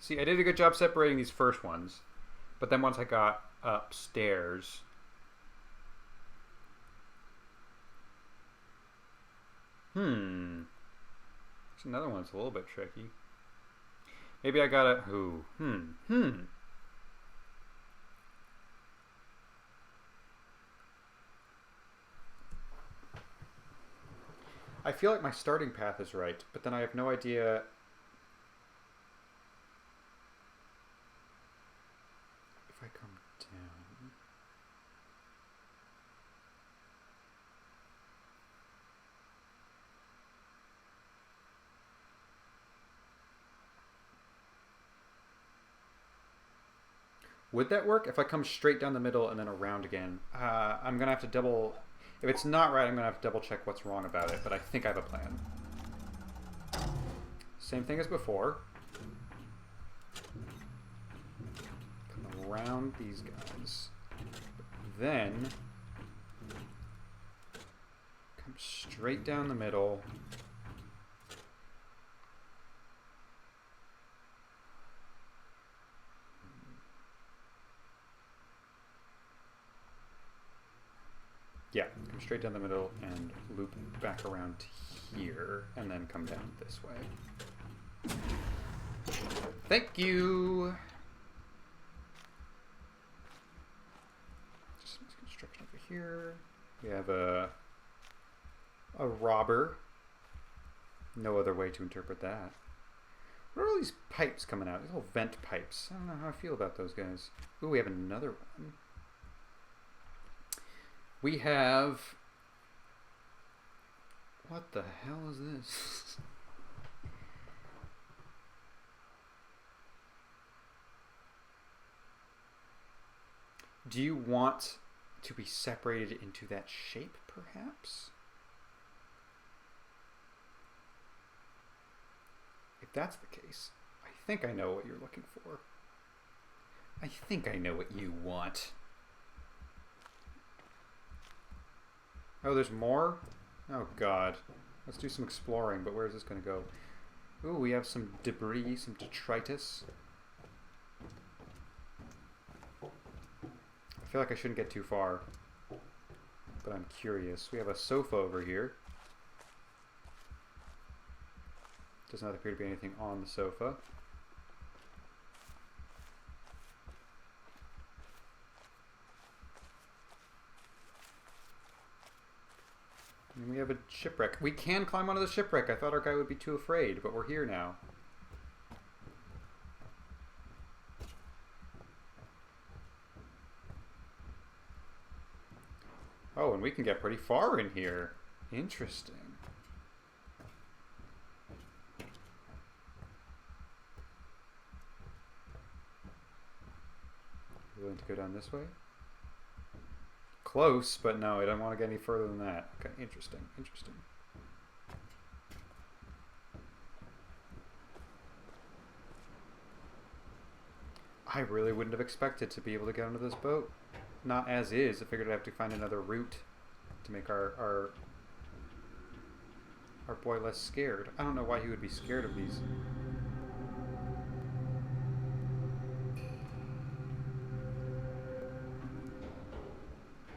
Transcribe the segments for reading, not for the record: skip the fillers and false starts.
See, I did a good job separating these first ones, but then once I got upstairs... There's another one that's a little bit tricky. Maybe I gotta... I feel like my starting path is right, but then I have no idea... if I come down... Would that work if I come straight down the middle and then around again? I'm going to have to double... If it's not right, I'm going to have to double check what's wrong about it, but I think I have a plan. Same thing as before. Come around these guys. Then... come straight down the middle. Yeah, come straight down the middle and loop back around to here, and then come down this way. Thank you! Just some construction over here. We have a robber. No other way to interpret that. What are all these pipes coming out? These little vent pipes. I don't know how I feel about those guys. Ooh, we have another one. We have... what the hell is this? Do you want to be separated into that shape, perhaps? If that's the case, I think I know what you're looking for. I think I know what you want. Oh, there's more? Oh, God. Let's do some exploring, but where is this going to go? Ooh, we have some debris, some detritus. I feel like I shouldn't get too far, but I'm curious. We have a sofa over here. Does not appear to be anything on the sofa. And we have a shipwreck. We can climb onto the shipwreck. I thought our guy would be too afraid, but we're here now. Oh, and we can get pretty far in here. Interesting. You willing to go down this way? Close, but no, I don't want to get any further than that. Okay, interesting, interesting. I really wouldn't have expected to be able to get onto this boat. Not as is. I figured I'd have to find another route to make our boy less scared. I don't know why he would be scared of these.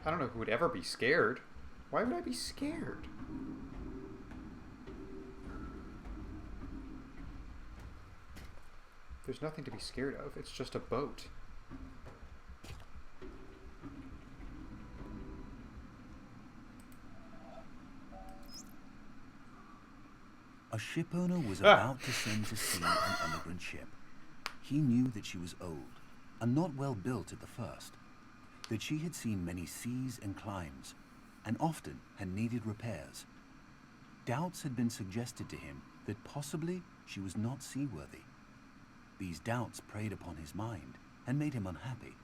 I don't know who would ever be scared. Why would I be scared? There's nothing to be scared of. It's just a boat. A shipowner was about to send to sea an emigrant ship. He knew that she was old and not well built at the first, that she had seen many seas and climes, and often had needed repairs. Doubts had been suggested to him that possibly she was not seaworthy. These doubts preyed upon his mind and made him unhappy.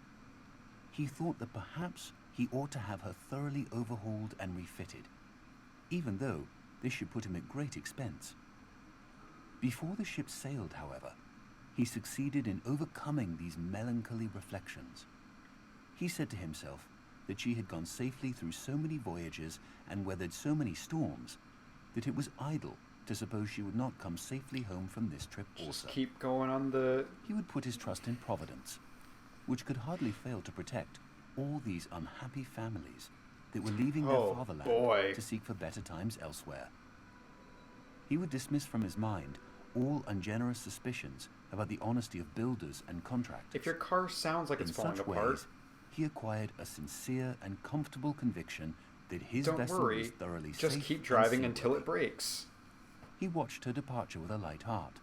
He thought that perhaps he ought to have her thoroughly overhauled and refitted, even though this should put him at great expense. Before the ship sailed, however, he succeeded in overcoming these melancholy reflections. He said to himself that she had gone safely through so many voyages and weathered so many storms that it was idle to suppose she would not come safely home from this trip also. Just keep going on the... He would put his trust in Providence, which could hardly fail to protect all these unhappy families that were leaving their fatherland to seek for better times elsewhere. He would dismiss from his mind all ungenerous suspicions about the honesty of builders and contractors. If your car sounds like it's falling apart... In such ways, he acquired a sincere and comfortable conviction that his vessel was thoroughly safe. Just keep driving until it breaks. He watched her departure with a light heart,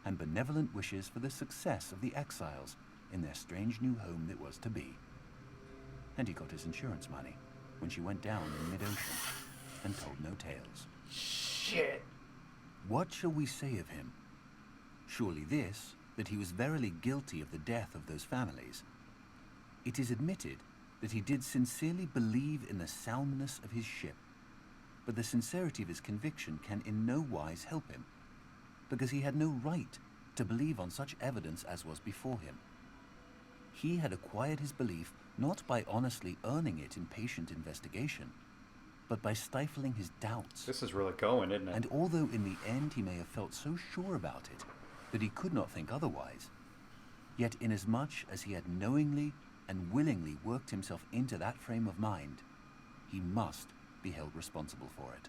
and benevolent wishes for the success of the exiles in their strange new home that was to be. And he got his insurance money when she went down in mid-ocean and told no tales. Shit. What shall we say of him? Surely this, that he was verily guilty of the death of those families. It is admitted that he did sincerely believe in the soundness of his ship, but the sincerity of his conviction can in no wise help him, because he had no right to believe on such evidence as was before him. He had acquired his belief not by honestly earning it in patient investigation, but by stifling his doubts. This is really going, isn't it? And although in the end he may have felt so sure about it that he could not think otherwise, yet inasmuch as he had knowingly and willingly worked himself into that frame of mind, he must be held responsible for it.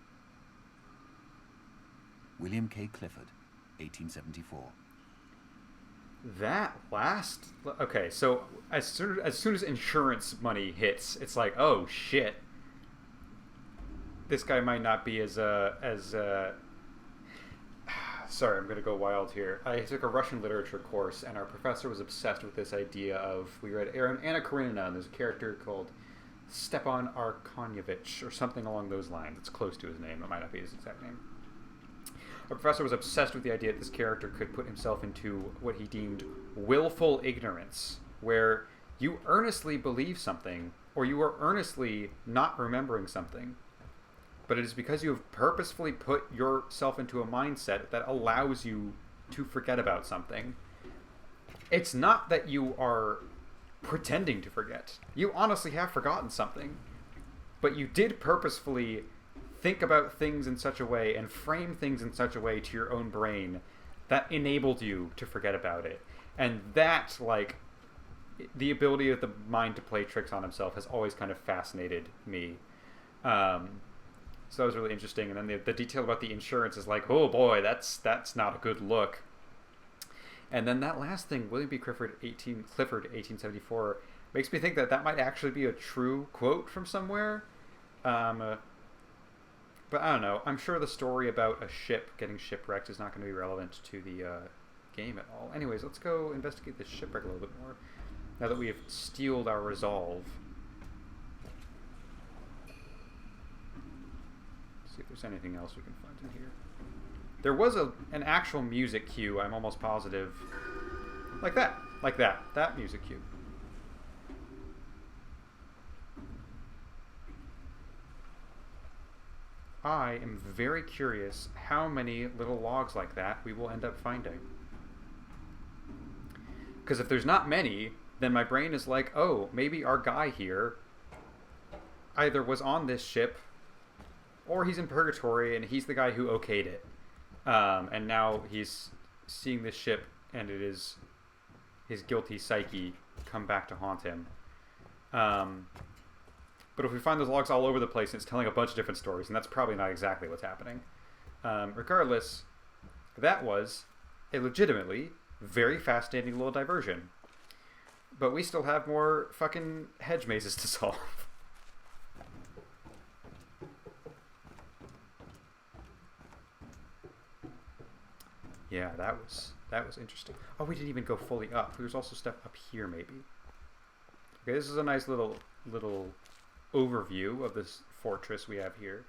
William K. Clifford, 1874. That last... Okay, so as soon as insurance money hits, it's like, oh, shit. This guy might not be as sorry, I'm going to go wild here. I took a Russian literature course, and our professor was obsessed with this idea of... We read Anna Karenina, and there's a character called Stepan Arkonyevich, or something along those lines. It's close to his name. It might not be his exact name. Our professor was obsessed with the idea that this character could put himself into what he deemed willful ignorance, where you earnestly believe something, or you are earnestly not remembering something, but it is because you have purposefully put yourself into a mindset that allows you to forget about something. It's not that you are pretending to forget. You honestly have forgotten something, but you did purposefully think about things in such a way and frame things in such a way to your own brain that enabled you to forget about it. And that, like, the ability of the mind to play tricks on himself has always kind of fascinated me. So that was really interesting. And then the detail about the insurance is like, oh boy, that's not a good look. And then that last thing, William B. Clifford, 1874, makes me think that might actually be a true quote from somewhere. But I don't know. I'm sure the story about a ship getting shipwrecked is not going to be relevant to the game at all. Anyways, let's go investigate this shipwreck a little bit more, now that we have steeled our resolve. See if there's anything else we can find in here. There was an actual music cue, I'm almost positive. Like that music cue. I am very curious how many little logs like that we will end up finding. Because if there's not many, then my brain is like, oh, maybe our guy here either was on this ship or he's in purgatory and he's the guy who okayed it. And now he's seeing this ship and it is his guilty psyche come back to haunt him. But if we find those logs all over the place, it's telling a bunch of different stories, and that's probably not exactly what's happening. Regardless, that was a legitimately very fascinating little diversion. But we still have more fucking hedge mazes to solve. Yeah, that was interesting. Oh, we didn't even go fully up. There's also stuff up here, maybe. Okay, this is a nice little overview of this fortress we have here.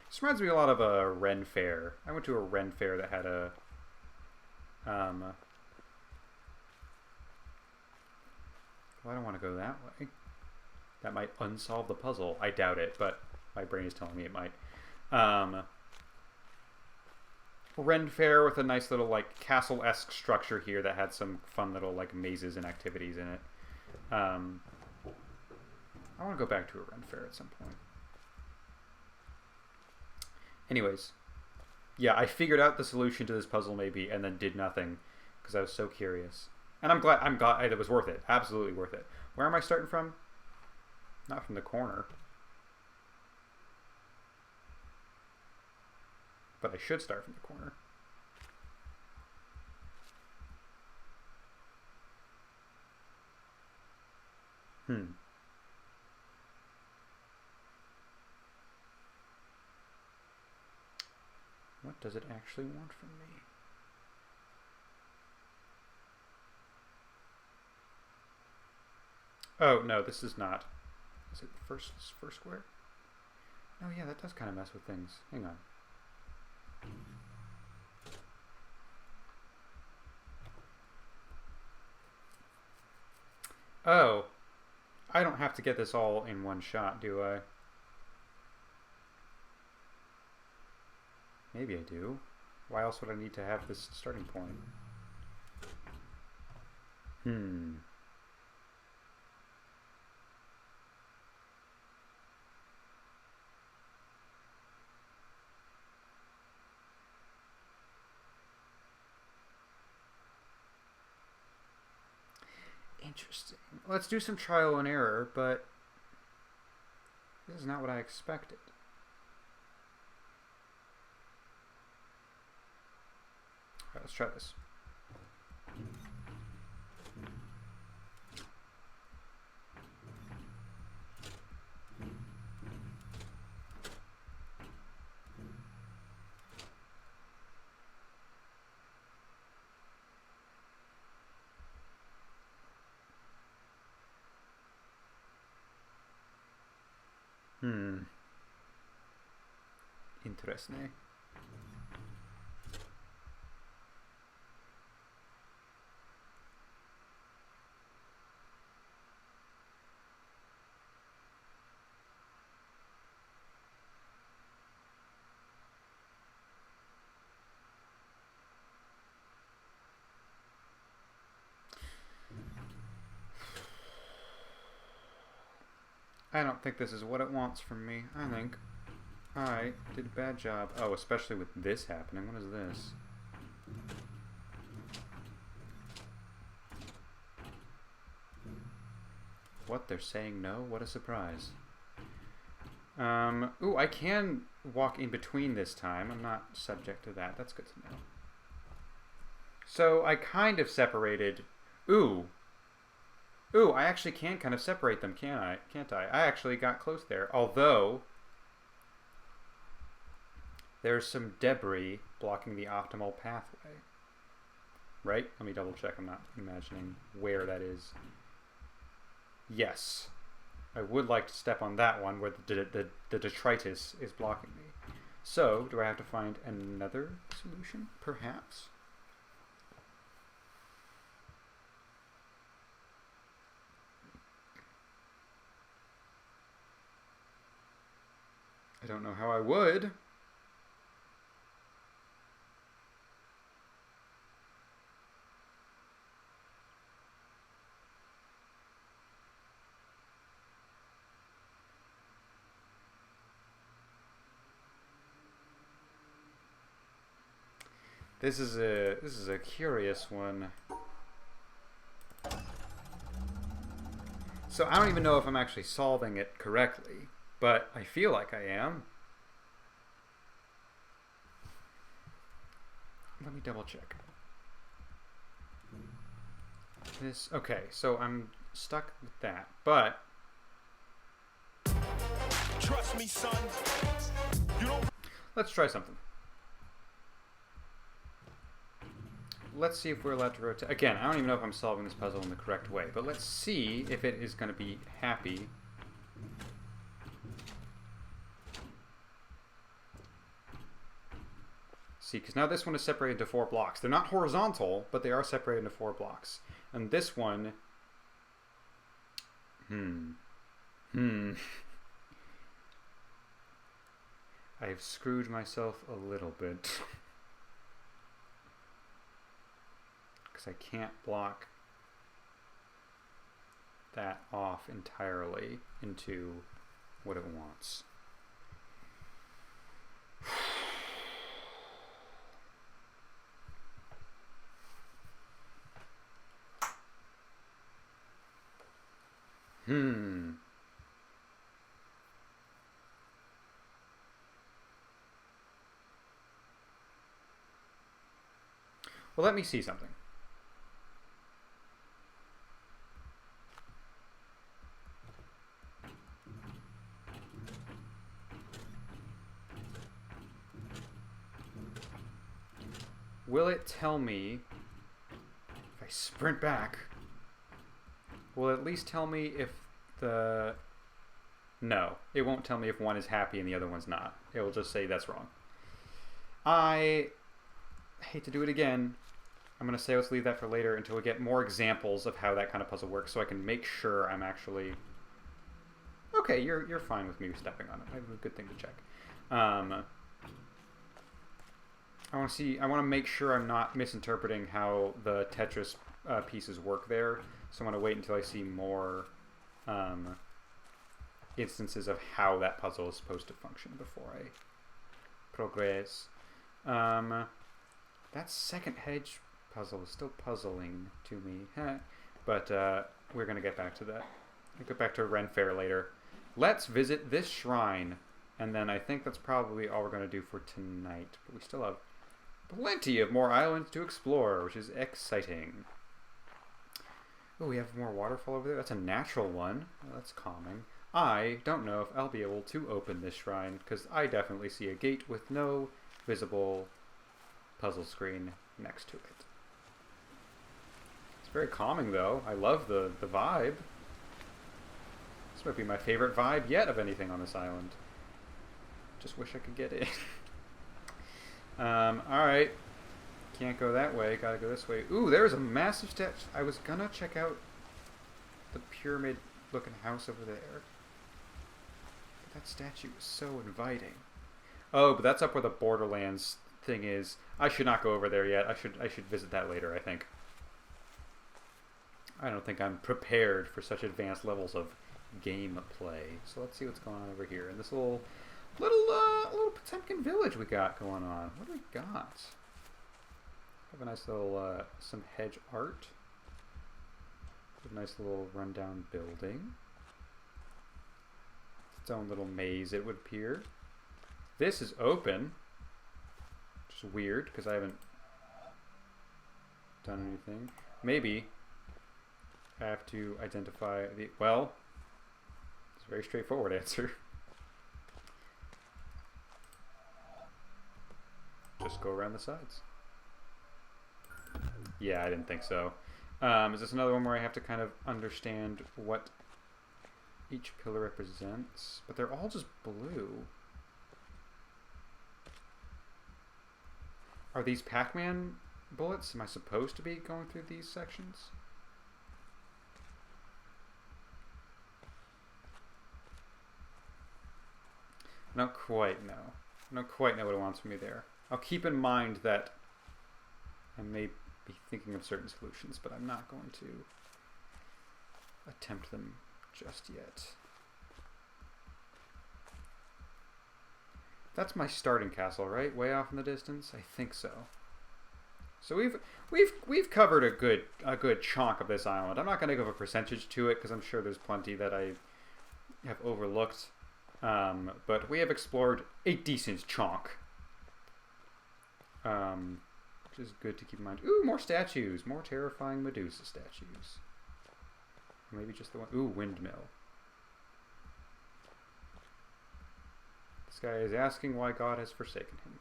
This reminds me a lot of a Ren Fair. I went to a Ren Fair that had a well, I don't want to go that way. That might unsolve the puzzle. I doubt it, but my brain is telling me it might. Ren Fair with a nice little like castle-esque structure here that had some fun little like mazes and activities in it. I want to go back to a Ren Fair at some point. Anyways, Yeah, I figured out the solution to this puzzle maybe, and then did nothing because I was so curious. And I'm glad it was worth it. Absolutely worth it. Where am I starting from? Not from the corner. But I should start from the corner. What does it actually want from me? Oh, no, this is not. Is it first square? Oh, yeah, that does kind of mess with things. Hang on. Oh, I don't have to get this all in one shot, do I? Maybe I do. Why else would I need to have this starting point? Interesting. Let's do some trial and error, but this is not what I expected. Alright, let's try this. Interesting. I don't think this is what it wants from me. I think I did a bad job. Oh, especially with this happening. What is this? What? They're saying no? What a surprise. Ooh, I can walk in between this time. I'm not subject to that. That's good to know. So I kind of separated... Ooh, I actually can kind of separate them, can't I? I actually got close there. Although, there's some debris blocking the optimal pathway. Right? Let me double check. I'm not imagining where that is. Yes. I would like to step on that one where the detritus is blocking me. So, do I have to find another solution? Perhaps? I don't know how I would. This is a curious one. So I don't even know if I'm actually solving it correctly, but I feel like I am. Let me double check. This, okay, so I'm stuck with that, but trust me, son. You don't. Let's try something. Let's see if we're allowed to rotate. Again, I don't even know if I'm solving this puzzle in the correct way, but let's see if it is going to be happy. See, because now this one is separated into 4 blocks. They're not horizontal, but they are separated into 4 blocks. And this one... I've screwed myself a little bit. Because I can't block that off entirely into what it wants. Hmm. Well, let me see something. Will it tell me, if I sprint back, will it at least tell me if the... No, it won't tell me if one is happy and the other one's not. It will just say that's wrong. I hate to do it again. I'm going to say let's leave that for later until we get more examples of how that kind of puzzle works so I can make sure I'm actually... Okay, you're fine with me stepping on it. I have a good thing to check. I want to make sure I'm not misinterpreting how the Tetris pieces work there. So I'm going to wait until I see more instances of how that puzzle is supposed to function before I progress. That second hedge puzzle is still puzzling to me. But we're going to get back to that. We'll get back to Ren Fair later. Let's visit this shrine. And then I think that's probably all we're going to do for tonight. But we still have plenty of more islands to explore, which is exciting. Oh, we have more waterfall over there. That's a natural one. Well, that's calming. I don't know if I'll be able to open this shrine, because I definitely see a gate with no visible puzzle screen next to it. It's very calming, though. I love the vibe. This might be my favorite vibe yet of anything on this island. Just wish I could get in. Alright. Can't go that way. Gotta go this way. Ooh, there's a massive statue. I was gonna check out the pyramid-looking house over there. But that statue is so inviting. Oh, but that's up where the Borderlands thing is. I should not go over there yet. I should visit that later, I think. I don't think I'm prepared for such advanced levels of gameplay. So let's see what's going on over here in this little Potemkin village we got going on. What do we got? Have a nice little some hedge art. A nice little rundown building. Its own little maze, it would appear. This is open, which is weird because I haven't done anything. Maybe I have to identify the... Well, it's a very straightforward answer. Just go around the sides. Yeah, I didn't think so. Is this another one where I have to kind of understand what each pillar represents? But they're all just blue. Are these Pac-Man bullets? Am I supposed to be going through these sections? I don't quite know. I don't quite know what it wants from me there. I'll keep in mind that I may be thinking of certain solutions, but I'm not going to attempt them just yet. That's my starting castle, right? Way off in the distance? I think so. So we've covered a good chunk of this island. I'm not going to give a percentage to it because I'm sure there's plenty that I have overlooked. But we have explored a decent chunk. Which is good to keep in mind. Ooh, more statues. More terrifying Medusa statues. Maybe just the one. Ooh, windmill. This guy is asking why God has forsaken him.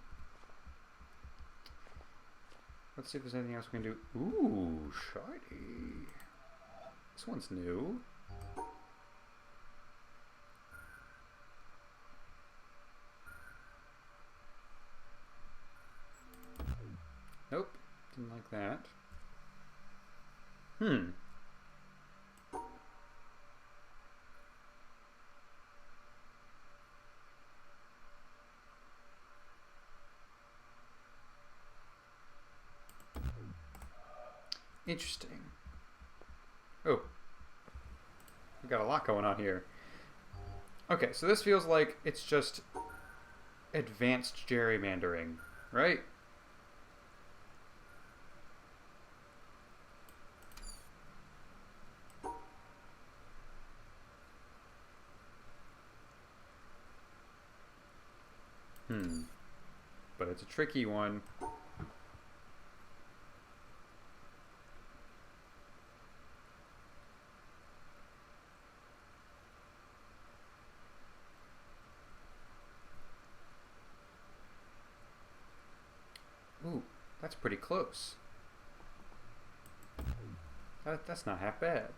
Let's see if there's anything else we can do. Ooh, shiny. This one's new. Nope, didn't like that. Interesting. Oh. We got a lot going on here. Okay, so this feels like it's just advanced gerrymandering, right? it's a tricky one. Ooh, that's pretty close. That's not half bad.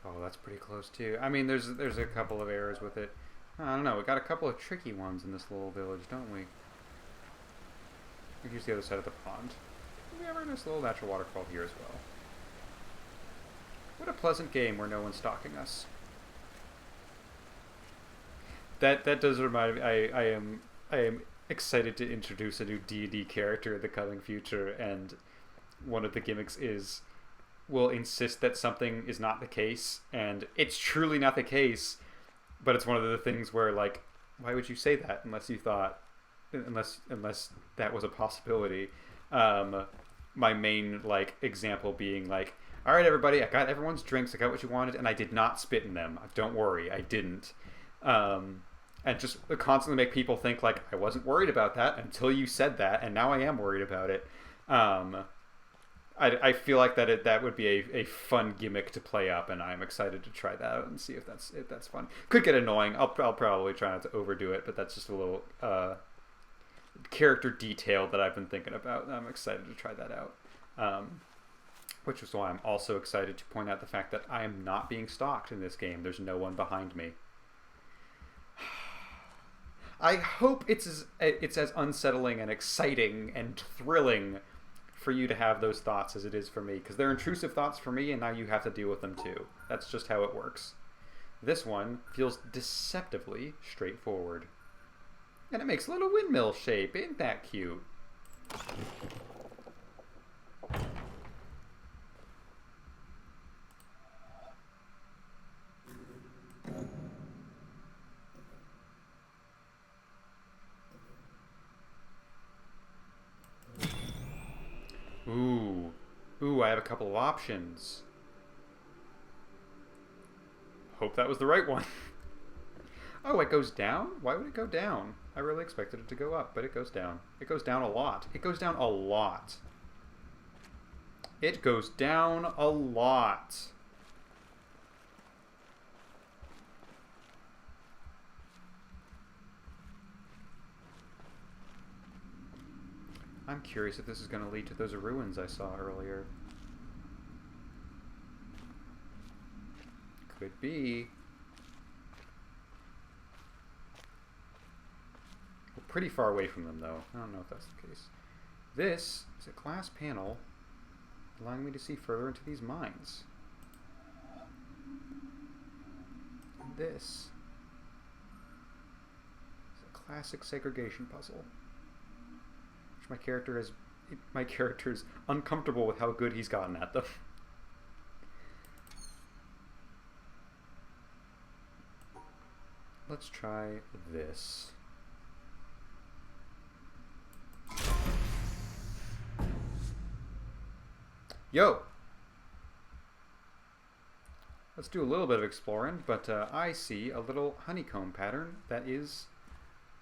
Oh, that's pretty close too. I mean, there's a couple of errors with it. I don't know. We got a couple of tricky ones in this little village, don't we? Here's the other side of the pond. We have a nice little natural waterfall here as well. What a pleasant game where no one's stalking us. That does remind me. I am excited to introduce a new D&D character in the coming future, and one of the gimmicks is we'll insist that something is not the case, and it's truly not the case, but it's one of the things where, like, why would you say that unless that was a possibility? My main, like, example being, like, all right, everybody, I got everyone's drinks, I got what you wanted, and I did not spit in them. Don't worry, I didn't. And just constantly make people think, like, I wasn't worried about that until you said that, and now I am worried about it. I feel like that would be a fun gimmick to play up, and I'm excited to try that out and see if that's fun. Could get annoying. I'll probably try not to overdo it, but that's just a little character detail that I've been thinking about, and I'm excited to try that out. Which is why I'm also excited to point out the fact that I am not being stalked in this game. There's no one behind me. I hope it's as unsettling and exciting and thrilling for you to have those thoughts as it is for me, because they're intrusive thoughts for me, and now you have to deal with them too. That's just how it works. This one feels deceptively straightforward. And it makes a little windmill shape. Ain't that cute? Ooh, I have a couple of options. Hope that was the right one. Oh, it goes down? Why would it go down? I really expected it to go up, but it goes down. It goes down a lot. It goes down a lot. It goes down a lot. I'm curious if this is going to lead to those ruins I saw earlier. Could be. We're pretty far away from them, though. I don't know if that's the case. This is a glass panel allowing me to see further into these mines. And this is a classic segregation puzzle. My character is uncomfortable with how good he's gotten at them. Let's try this. Yo! Let's do a little bit of exploring, but I see a little honeycomb pattern that is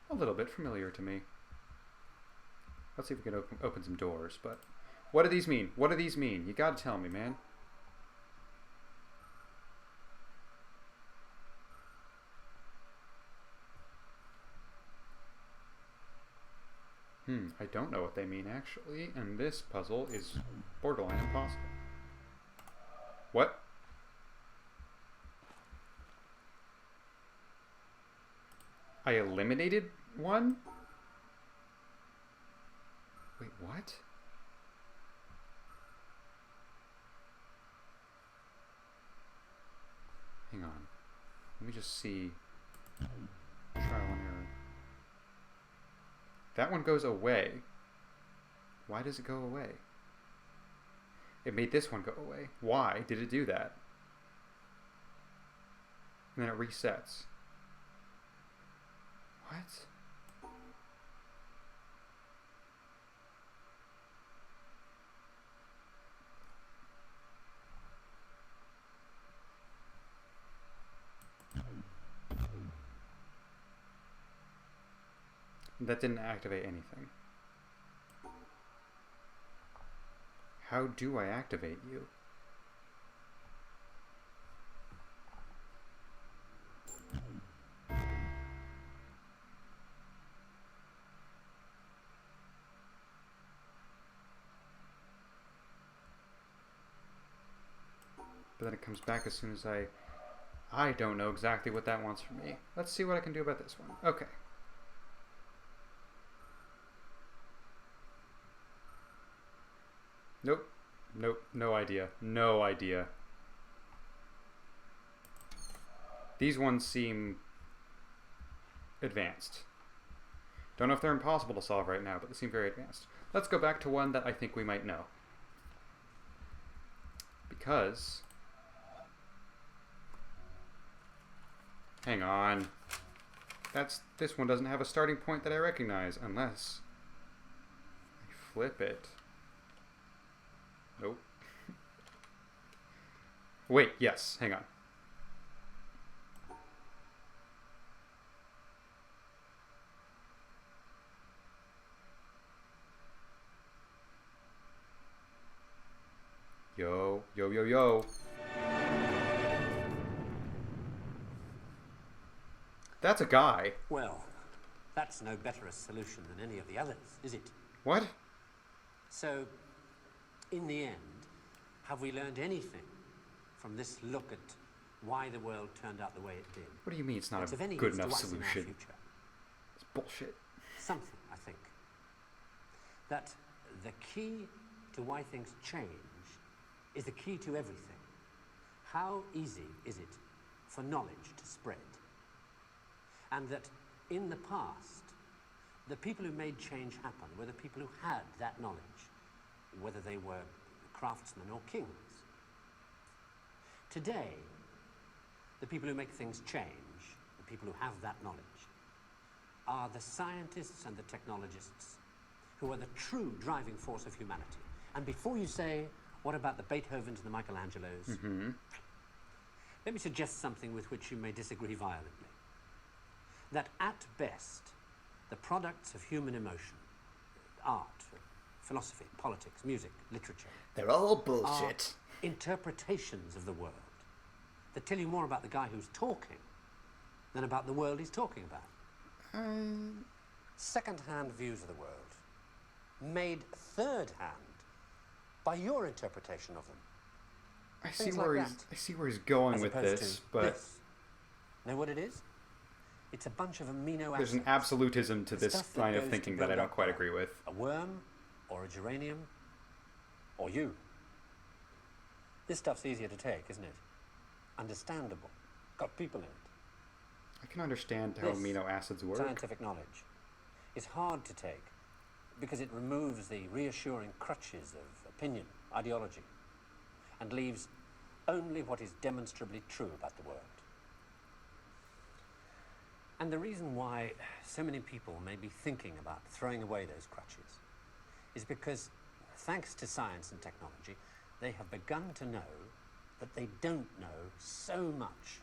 a little bit familiar to me. Let's see if we can open some doors, but what do these mean? What do these mean? You gotta tell me, man. I don't know what they mean, actually, and this puzzle is borderline impossible. What? I eliminated one? Wait, what? Hang on. Let me just see. Trial and error. That one goes away. Why does it go away? It made this one go away. Why did it do that? And then it resets. What? That didn't activate anything. How do I activate you? But then it comes back as soon as I don't know exactly what that wants from me. Let's see what I can do about this one. Okay. Nope. Nope. No idea. No idea. These ones seem advanced. Don't know if they're impossible to solve right now, but they seem very advanced. Let's go back to one that I think we might know. Because... hang on. This one doesn't have a starting point that I recognize, unless I flip it. Nope. Wait, yes, hang on. Yo, yo, yo, yo. That's a guy. Well, that's no better a solution than any of the others, is it? What? So, in the end, have we learned anything from this look at why the world turned out the way it did? What do you mean it's not It's of a any good use to enough us in our solution? future. It's bullshit. Something, I think. That the key to why things change is the key to everything. How easy is it for knowledge to spread? And that in the past, the people who made change happen were the people who had that knowledge, whether they were craftsmen or kings. Today, the people who make things change, the people who have that knowledge, are the scientists and the technologists who are the true driving force of humanity. And before you say, what about the Beethovens and the Michelangelos? Let me suggest something with which you may disagree violently. That at best, the products of human emotion, art, philosophy, politics, music, literature, They're all bullshit. are interpretations of the world that tell you more about the guy who's talking than about the world he's talking about. Second-hand views of the world, made third-hand by your interpretation of them. I see Things where like he's that. I see where he's going As with opposed this, to but this. Know what it is? It's a bunch of amino acids. there's an absolutism to The this stuff that line of goes to thinking that I build don't up quite agree with. A worm, or a geranium, or you. This stuff's easier to take, isn't it? Understandable. Got people in it. I can understand how This amino acids work. Scientific knowledge is hard to take because it removes the reassuring crutches of opinion, ideology, and leaves only what is demonstrably true about the world. And the reason why so many people may be thinking about throwing away those crutches is because, thanks to science and technology, they have begun to know that they don't know so much,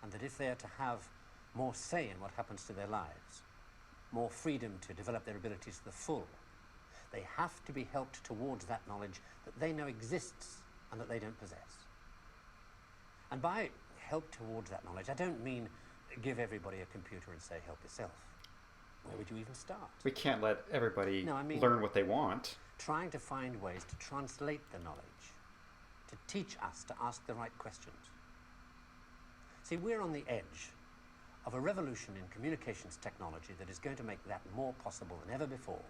and that if they are to have more say in what happens to their lives, more freedom to develop their abilities to the full, they have to be helped towards that knowledge that they know exists and that they don't possess. And by help towards that knowledge, I don't mean give everybody a computer and say help yourself. Where would you even start? We can't let everybody No, I mean- learn what they want. Trying to find ways to translate the knowledge, to teach us to ask the right questions. See, we're on the edge of a revolution in communications technology that is going to make that more possible than ever before.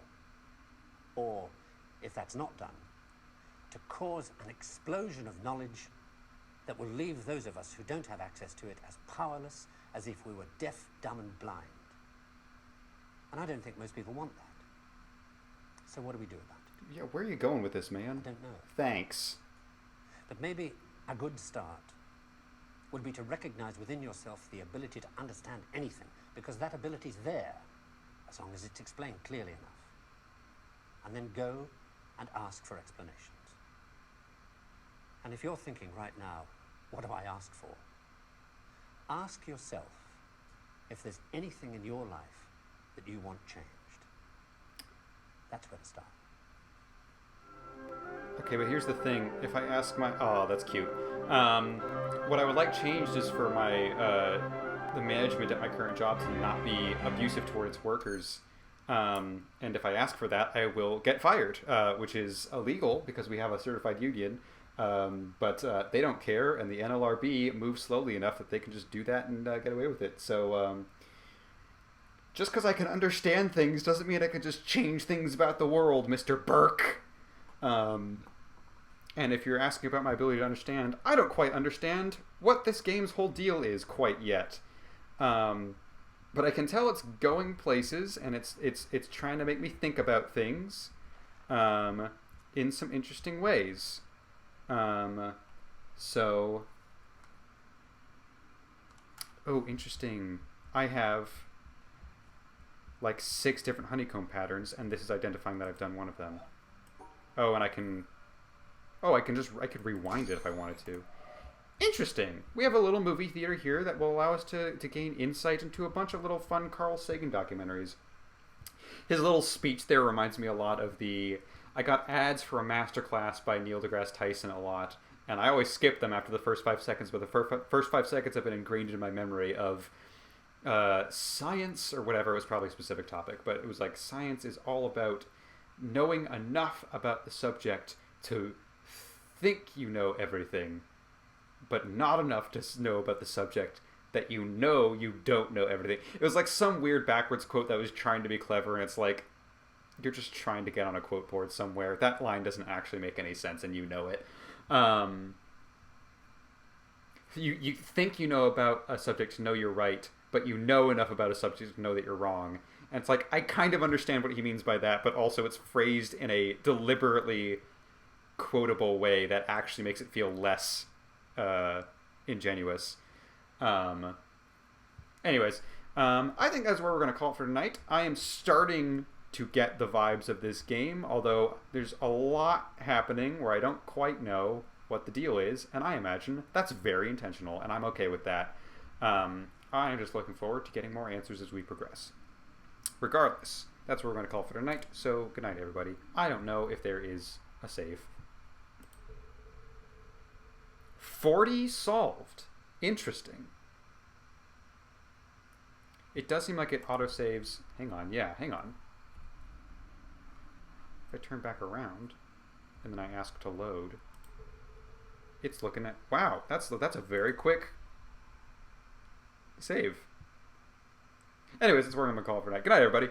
Or, if that's not done, to cause an explosion of knowledge that will leave those of us who don't have access to it as powerless as if we were deaf, dumb, and blind. And I don't think most people want that. So what do we do about it? Yeah, where are you going with this, man? I don't know. Thanks. But maybe a good start would be to recognize within yourself the ability to understand anything, because that ability's there, as long as it's explained clearly enough. And then go and ask for explanations. And if you're thinking right now, what do I ask for? Ask yourself if there's anything in your life that you want changed. That's where to start. Okay, but here's the thing. If I ask my... Oh, that's cute. What I would like changed is for my... the management at my current job to not be abusive towards workers. And if I ask for that, I will get fired, which is illegal because we have a certified union. But they don't care, and the NLRB moves slowly enough that they can just do that and get away with it. So just because I can understand things doesn't mean I can just change things about the world, Mr. Burke. And if you're asking about my ability to understand, I don't quite understand what this game's whole deal is quite yet. But I can tell it's going places, and it's trying to make me think about things in some interesting ways. So, oh, interesting. I have like 6 different honeycomb patterns, and this is identifying that I've done one of them. Oh, and I could rewind it if I wanted to. Interesting. We have a little movie theater here that will allow us to gain insight into a bunch of little fun Carl Sagan documentaries. His little speech there reminds me a lot of I got ads for a masterclass by Neil deGrasse Tyson a lot, and I always skip them after the first 5 seconds, but the first 5 seconds have been ingrained in my memory of science or whatever. It was probably a specific topic, but it was like science is all about knowing enough about the subject to think you know everything, but not enough to know about the subject that you know you don't know everything. It was like some weird backwards quote that was trying to be clever, and it's like, you're just trying to get on a quote board somewhere. That line doesn't actually make any sense, and you know it. You think you know about a subject to know you're right, but you know enough about a subject to know that you're wrong. And it's like, I kind of understand what he means by that, but also it's phrased in a deliberately quotable way that actually makes it feel less ingenuous. Anyways, I think that's where we're going to call it for tonight. I am starting to get the vibes of this game, although there's a lot happening where I don't quite know what the deal is, and I imagine that's very intentional, and I'm okay with that. I'm just looking forward to getting more answers as we progress. Regardless, that's what we're going to call for tonight, so good night, everybody. I don't know if there is a save. 40 solved. Interesting. It does seem like it autosaves. Hang on, yeah, hang on. If I turn back around, and then I ask to load, it's looking at... Wow, that's a very quick save. Anyways, that's where I'm going to call it for tonight. Good night, everybody.